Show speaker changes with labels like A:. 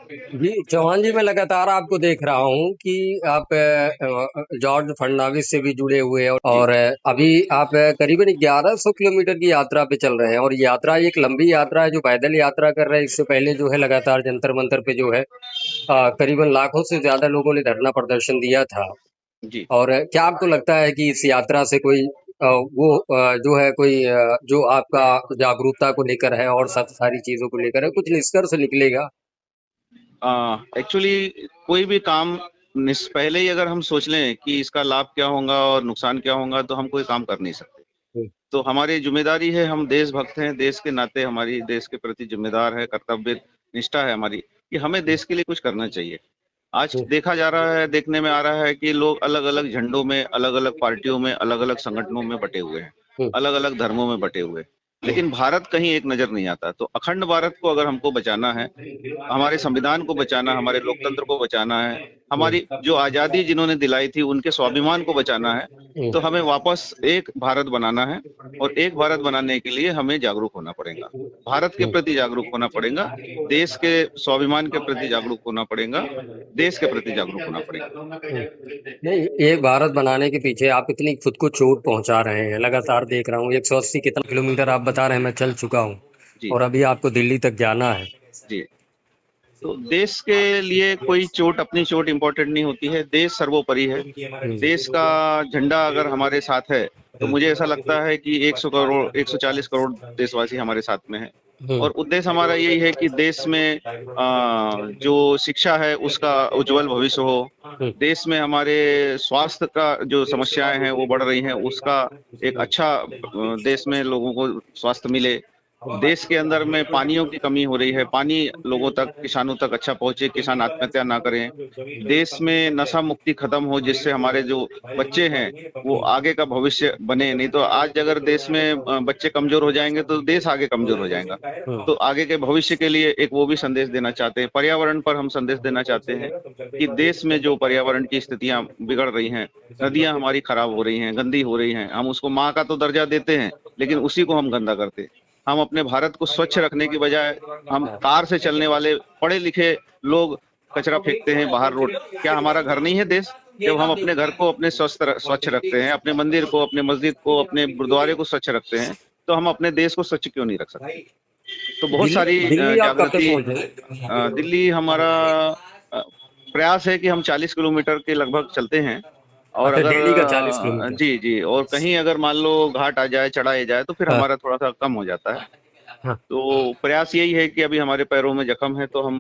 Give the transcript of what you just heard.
A: जी, चौहान जी, मैं लगातार आपको देख रहा हूँ कि आप जॉर्ज फर्नांडिस से भी जुड़े हुए हैं
B: जी,
A: और अभी आप करीबन 1100 किलोमीटर की यात्रा पे चल रहे हैं और यात्रा एक लंबी यात्रा है जो पैदल यात्रा कर रहे हैं। इससे पहले जो है लगातार जंतर मंतर पे जो है करीबन लाखों से ज्यादा लोगों ने धरना प्रदर्शन दिया था।
B: जी।
A: और क्या आपको लगता है कि इस यात्रा से कोई जो है कोई जो आपका जागरूकता को लेकर है और सब सारी चीजों को लेकर है, कुछ निष्कर्ष निकलेगा?
B: एक्चुअली कोई भी काम पहले ही अगर हम सोच लें कि इसका लाभ क्या होगा और नुकसान क्या होगा, तो हम कोई काम कर नहीं सकते।
A: हम्म,
B: तो हमारी जिम्मेदारी है, हम देशभक्त हैं, देश के नाते हमारी देश के प्रति जिम्मेदार है, कर्तव्य निष्ठा है हमारी कि हमें देश के लिए कुछ करना चाहिए। आज
A: हम्म,
B: देखा जा रहा है, देखने में आ रहा है कि लोग अलग-अलग झंडों में, अलग-अलग पार्टियों में, अलग-अलग संगठनों में बटे हुए हैं,
A: हम्म,
B: अलग-अलग धर्मों में बटे हुए हैं।
A: हम्म,
B: लेकिन भारत कहीं एक नजर नहीं आता। तो अखंड भारत को अगर हमको बचाना है, हमारे संविधान को बचाना, हमारे लोकतंत्र को बचाना है, हमारी जो आज़ादी जिन्होंने दिलाई थी, उनके स्वाभिमान को बचाना है,
A: हम्म,
B: तो हमें वापस एक भारत बनाना है और एक भारत बनाने के लिए हमें जागरूक होना पड़ेगा। भारत के
A: हम्म।
B: प्रति जागरूक होना पड़ेगा, देश के स्वाभिमान के प्रति जागरूक होना पड़ेगा, देश के प्रति जागरूक होना पड़ेगा।
A: नहीं, ये भारत बनाने के पीछे आप इतनी खुद को चोट पहुंचा रहे हैं, लगातार देख रहा हूँ। 180 कितना किलोमीटर आप बता रहे हैं, मैं चल चुका हूँ
B: जी,
A: और अभी आपको दिल्ली तक जाना है।
B: जी। तो देश के लिए कोई चोट अपनी चोट इम्पोर्टेंट नहीं होती है, देश सर्वोपरि है। देश का झंडा अगर हमारे साथ है, तो मुझे ऐसा लगता है कि 100 करोड़ 140 करोड़ देशवासी हमारे साथ में हैं।
A: हम्म,
B: और उद्देश्य हमारा यही है कि देश में जो शिक्षा है उसका उज्जवल भविष्य हो।
A: हम्म,
B: देश में हमारे स्वास्थ्य का जो समस्याएँ हैं वो बढ़ रही हैं, उसका एक अच्छा देश में लोगों को स्वास्थ्य मिले। देश के अंदर में पानियों की कमी हो रही है, पानी लोगों तक, किसानों तक अच्छा पहुँचे, किसान आत्महत्या ना करें। देश में नशा मुक्ति खत्म हो जिससे हमारे जो बच्चे हैं, वो आगे का भविष्य बने। नहीं तो आज अगर देश में बच्चे कमज़ोर हो जाएँगे तो देश आगे कमज़ोर हो जाएगा। तो आगे के भविष्य के लिए एक वो भी संदेश देना चाहते हैं। पर्यावरण पर हम संदेश देना चाहते हैं कि देश में जो पर्यावरण की स्थितियाँ बिगड़ रही हैं, नदियाँ हमारी खराब हो रही हैं, गंदी हो रही हैं। हम उसको माँ का तो दर्जा देते हैं, लेकिन उसी को हम गंदा करते हैं। हम अपने भारत को स्वच्छ रखने की बजाय हम कार से चलने वाले पढ़े-लिखे लोग कचरा फेंकते हैं बाहर रोड। क्या हमारा घर नहीं है देश? जब हम अपने घर को अपने स्वच्छ रखते हैं, अपने मंदिर को, अपने मस्जिद को, अपने गुरुद्वारे को स्वच्छ रखते हैं, तो हम अपने देश को स्वच्छ क्यों नहीं रख सकते? तो बहुत
A: दिल्ली
B: सारी
A: दिल्ली आप कब तक
B: जागृति
A: पहुंचे?
B: दिल्ली हमारा अ, प्रयास है कि हम 40 किलोमीटर के लगभग चलते हैं और
A: अच्छा,
B: अगर
A: दिल्ली का 40 किलोमीटर।
B: जी, जी और कहीं अगर मान लो घाट आ जाए, चढ़ाई जाए तो फिर
A: हाँ,
B: हमारा थोड़ा-सा कम हो जाता है।
A: हाँ।
B: तो प्रयास यही है कि अभी हमारे पैरों में जख्म है तो हम